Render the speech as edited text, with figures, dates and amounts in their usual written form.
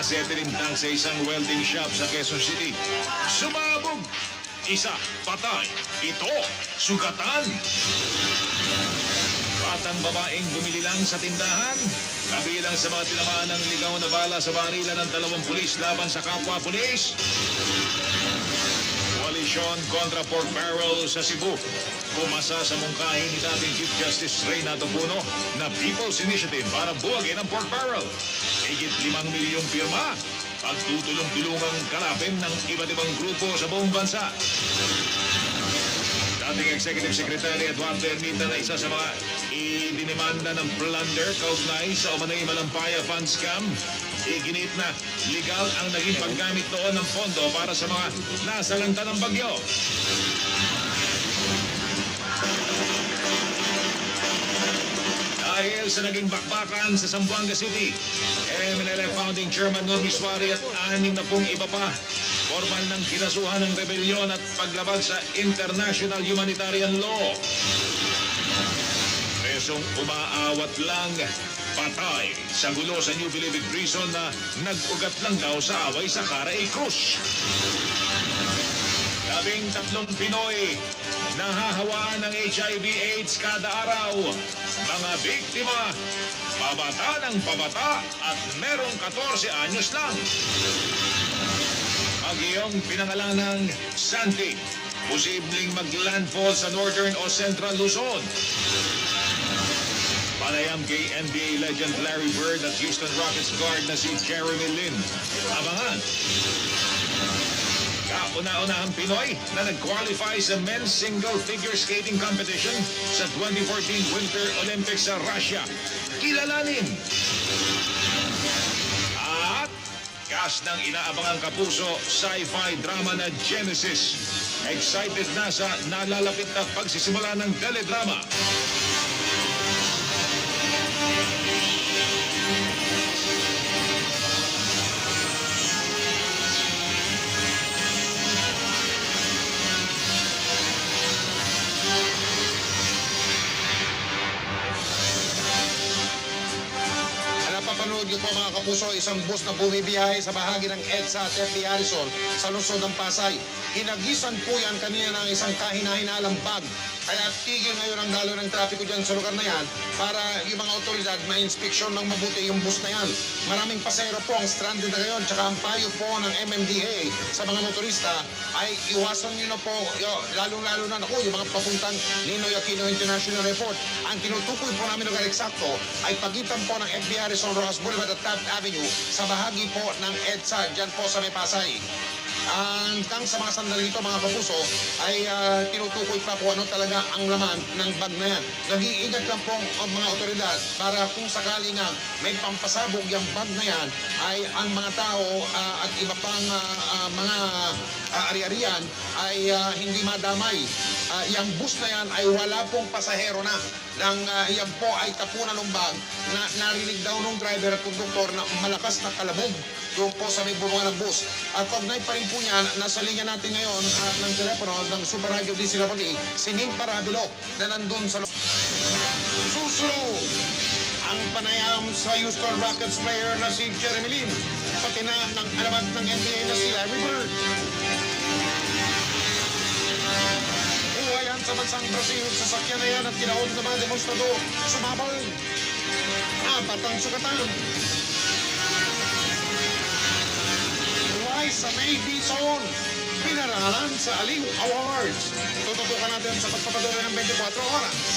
Asetin tank sa isang welding shop sa Quezon City. Sumabog! Isa, patay. Ito, sugatan. Batang babaeng bumili lang sa tindahan. Kabilang sa mga tinamaan ng ligaw na bala sa barilan ng 2 pulis laban sa kapwa-pulis. Koalisyon kontra pork barrel sa Cebu. Pumasa sa mungkahin ni dating Chief Justice Reynaldo Puno na People's Initiative para buwagin ang pork barrel. Higit 5 milyong pirma. Pagtutulong-tulungang kalapin ng iba't ibang grupo sa buong bansa. Dating Executive Secretary Eduardo Ermita na isa sa mga idinimanda ng plunder kaugnay sa umano'y Malampaya Fund Scam. Iginit na legal ang naging paggamit noon ng pondo para sa mga nasalanta ng bagyo. Dahil sa naging bakbakan sa Zamboanga City, MNLF Founding Chairman Norby Suarez at 60 iba pa, formal ng kinasuhan ng rebelyon at paglabag sa international humanitarian law. Presong umaawat lang, patay sa gulo sa New Bilibid Prison na nag-ugat lang daw sa away sa Caray Cruz. 13 Pinoy nahahawaan ng HIV/AIDS kada araw. Mga biktima, pabata ng pabata at merong 14 anyos lang. Bagyong pinangalanang Santi, posibleng maglandfall sa Northern o Central Luzon. Panayam kay NBA legend Larry Bird at Houston Rockets guard na si Jeremy Lin. Abangan! Kauna-unahang Pinoy na nag-qualify sa men's single figure skating competition sa 2014 Winter Olympics sa Russia. Kilalanin! At cast ng inaabangang kapuso sci-fi drama na Genesis. Excited na sa nalalapit na pagsisimula ng teledrama. Napapanood niyo po mga kapuso, isang bus na bumibiyahe sa bahagi ng EDSA at FB Harrison sa lungsod ng Pasay. Hinagisan po yan kanina ng isang kahina-hinalang bag. Kaya tigil ngayon ang dalo ng trapiko dyan sa lugar na yan para yung mga otoridad ma-inspeksyon ng mabuti yung bus na yan. Maraming pasahero po ang stranded na ngayon, tsaka ang payo po ng MMDA sa mga motorista ay iwasan nyo na po, lalong-lalo na yung mga papuntang Ninoy Aquino International Airport. Ang tinutukoy po namin lugar eksakto ay pagitan po ng FB Harrison Rojas Boulevard at Taft Avenue sa bahagi po ng EDSA, dyan po sa May Pasay. Hanggang sa mga sandali ito mga kapuso ay tinutukoy pa kung ano talaga ang laman ng bag na yan. Nag-iingat lang po ang mga otoridad para kung sakali nga may pampasabog yung bag na yan ay ang mga tao at iba pang mga ari-arian ay hindi madamay. Yung bus na yan ay wala pong pasahero na. Yan po ay tapunan ng bag na narinig daw ng driver at konduktor na malakas na kalabog doon po sa may bunga ng bus. At kaugnay pa rin po niya, nasa linya natin ngayon ng telepono ng Super Radio DCWD, si Ning Parabilo na nandun sa susunod ang panayam sa Houston Rockets player na si Jeremy Lin, pati na ng alamat ng NBA na si Larry Bird. Uwayan sa bansang Brazil, sasakyan na yan at kinahon ng mga demonstrador, sumabal. 4 ang sugatan. Sa May Bison, pinaralan sa Aliw Awards. Tututukan natin sa pagpapadura ng 24 oras.